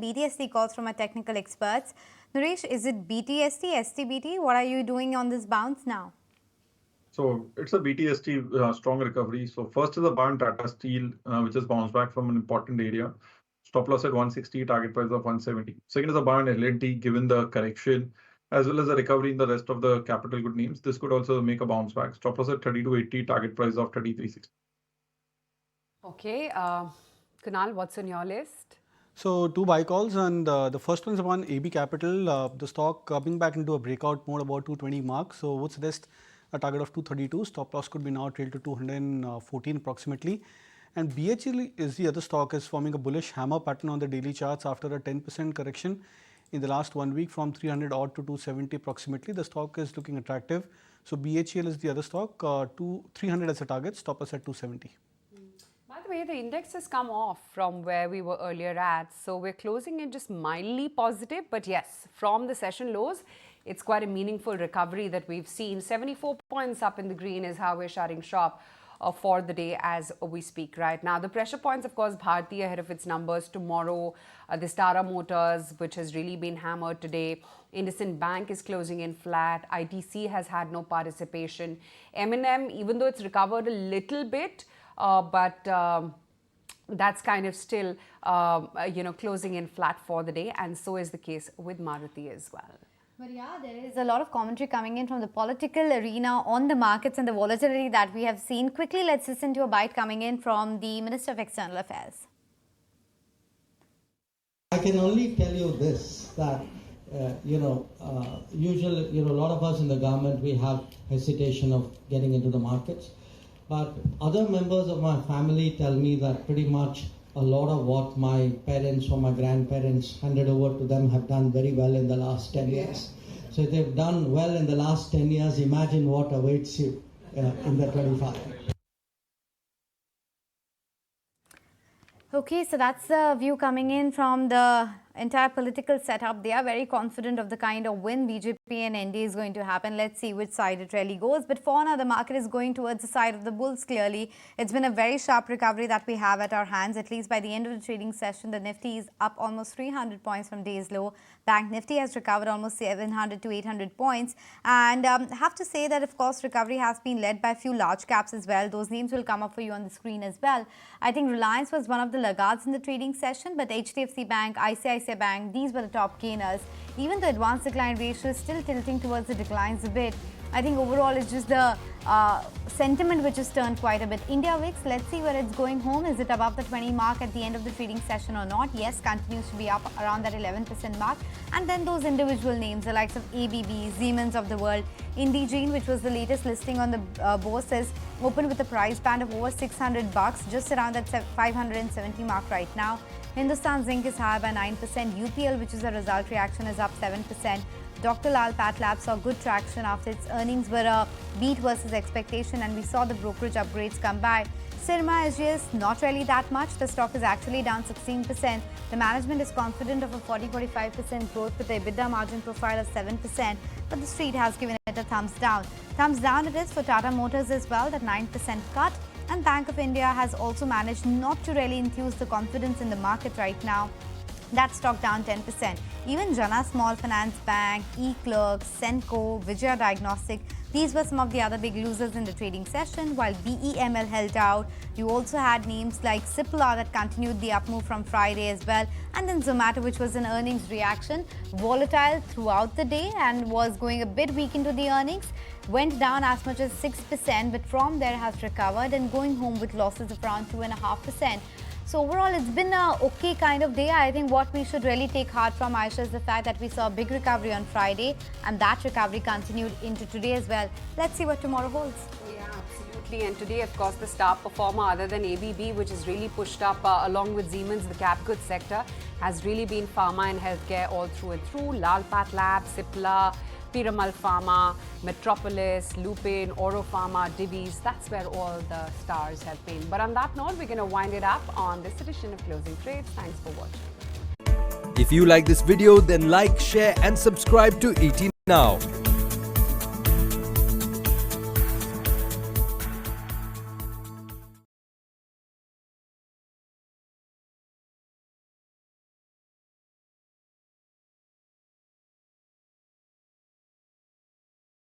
BTST calls from our technical experts. Naresh, is it BTST, STBT? What are you doing on this bounce now? So it's a BTST strong recovery. So first is the bar in Tata Steel, which has bounced back from an important area. Stop loss at 160, target price of 170. Second is a bar in L&T, given the correction, as well as the recovery in the rest of the capital good names. This could also make a bounce back. Stop loss at 32.80, target price of 33.60. Okay, Kunal, what's on your list? So 2 buy calls, and the first one is on AB Capital. The stock coming back into a breakout mode about 220 mark. So would suggest a target of 232. Stop loss could be now trailed to 214 approximately. And BHEL is the other stock, is forming a bullish hammer pattern on the daily charts after a 10% correction in the last 1 week from 300 odd to 270 approximately. The stock is looking attractive. So BHEL is the other stock, 300 as a target, stop us at 270. By the way, the index has come off from where we were earlier at. So we're closing in just mildly positive. But yes, from the session lows, it's quite a meaningful recovery that we've seen. 74 points up in the green is how we're shutting shop for the day as we speak right now. The pressure points, of course, Bharti ahead of its numbers tomorrow. The Tata Motors, which has really been hammered today. IndusInd Bank is closing in flat. ITC has had no participation. M&M, even though it's recovered a little bit, but that's kind of still, closing in flat for the day. And so is the case with Maruti as well. But yeah, there is a lot of commentary coming in from the political arena on the markets and the volatility that we have seen. Quickly, let's listen to a bite coming in from the Minister of External Affairs. I can only tell you this, that, usually, a lot of us in the government, we have hesitation of getting into the markets. But other members of my family tell me that pretty much a lot of what my parents or my grandparents handed over to them have done very well in the last 10 years. So if they've done well in the last 10 years, imagine what awaits you in the 25. Okay, so that's the view coming in from the entire political setup. They are very confident of the kind of win BJP and NDA is going to happen. Let's see which side it really goes. But for now, the market is going towards the side of the bulls clearly. It's been a very sharp recovery that we have at our hands. At least by the end of the trading session, the Nifty is up almost 300 points from day's low. Bank Nifty has recovered almost 700 to 800 points. And I have to say that, of course, recovery has been led by a few large caps as well. Those names will come up for you on the screen as well. I think Reliance was one of the laggards in the trading session, but HDFC Bank, ICICI Bank, these were the top gainers. Even the advanced decline ratio is still tilting towards the declines a bit. I think overall it's just the sentiment which has turned quite a bit. India VIX, let's see where it's going home. Is it above the 20 mark at the end of the trading session or not? Yes, continues to be up around that 11% mark. And then those individual names, the likes of ABB, Siemens of the world, Indegene, which was the latest listing on the bourse, is open with a price band of over $600, just around that 570 mark right now. Hindustan Zinc is higher by 9%. UPL, which is a result reaction, is up 7%. Dr. Lal PathLabs saw good traction after its earnings were a beat versus expectation, and we saw the brokerage upgrades come by. Sirma SGS, not really that much. The stock is actually down 16%. The management is confident of a 40-45% growth with the EBITDA margin profile of 7%, but the street has given it a thumbs down. Thumbs down it is for Tata Motors as well, that 9% cut. And Bank of India has also managed not to really infuse the confidence in the market right now. That stock down 10%. Even Jana Small Finance Bank, eClerx, Senco, Vijaya Diagnostic, these were some of the other big losers in the trading session, while BEML held out. You also had names like Cipla that continued the up move from Friday as well, and then Zomato, which was an earnings reaction, volatile throughout the day and was going a bit weak into the earnings, went down as much as 6%, but from there has recovered and going home with losses of around 2.5%. So overall, it's been a okay kind of day. I think what we should really take heart from, Aisha, is the fact that we saw a big recovery on Friday, and that recovery continued into today as well. Let's see what tomorrow holds. Yeah, absolutely. And today, of course, the star performer other than ABB, which has really pushed up along with Siemens, the cap goods sector, has really been pharma and healthcare all through and through. Lal PathLabs, Cipla, Piramal Pharma, Metropolis, Lupin, Oro Pharma, Divi's. That's where all the stars have been. But on that note, we're going to wind it up on this edition of Closing Trades. Thanks for watching. If you like this video, then like, share and subscribe to ET Now.